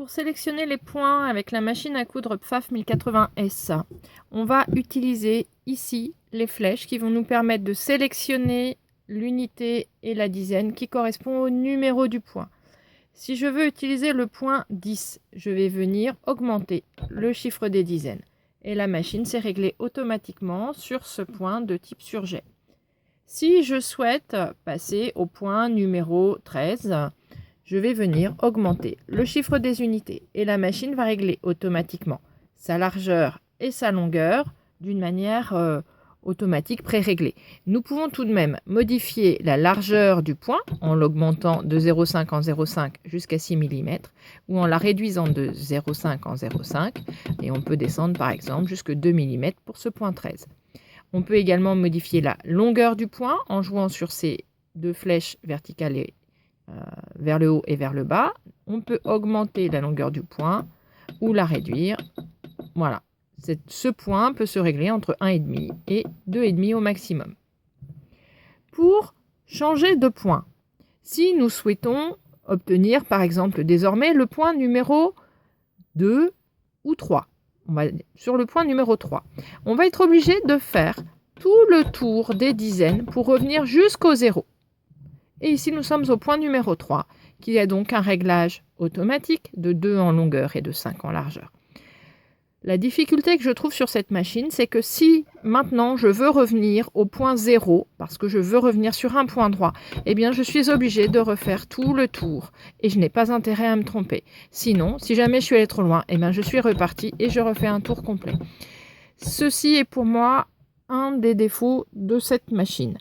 Pour sélectionner les points avec la machine à coudre PFAF 1080S, on va utiliser ici les flèches qui vont nous permettre de sélectionner l'unité et la dizaine qui correspond au numéro du point. Si je veux utiliser le point 10, je vais venir augmenter le chiffre des dizaines. Et la machine s'est réglée automatiquement sur ce point de type surjet. Si je souhaite passer au point numéro 13, je vais venir augmenter le chiffre des unités et la machine va régler automatiquement sa largeur et sa longueur d'une manière automatique pré-réglée. Nous pouvons tout de même modifier la largeur du point en l'augmentant de 0,5 en 0,5 jusqu'à 6 mm ou en la réduisant de 0,5 en 0,5 et on peut descendre par exemple jusqu'à 2 mm pour ce point 13. On peut également modifier la longueur du point en jouant sur ces deux flèches verticales et vers le haut et vers le bas. On peut augmenter la longueur du point ou la réduire. Voilà, ce point peut se régler entre 1,5 et 2,5 au maximum. Pour changer de point, si nous souhaitons obtenir par exemple désormais le point numéro 2 ou 3, on va sur le point numéro 3, on va être obligé de faire tout le tour des dizaines pour revenir jusqu'au 0. Et ici, nous sommes au point numéro 3, qui a donc un réglage automatique de 2 en longueur et de 5 en largeur. La difficulté que je trouve sur cette machine, c'est que si maintenant je veux revenir au point 0, parce que je veux revenir sur un point droit, eh bien je suis obligée de refaire tout le tour. Et je n'ai pas intérêt à me tromper. Sinon, si jamais je suis allée trop loin, eh bien je suis repartie et je refais un tour complet. Ceci est pour moi un des défauts de cette machine.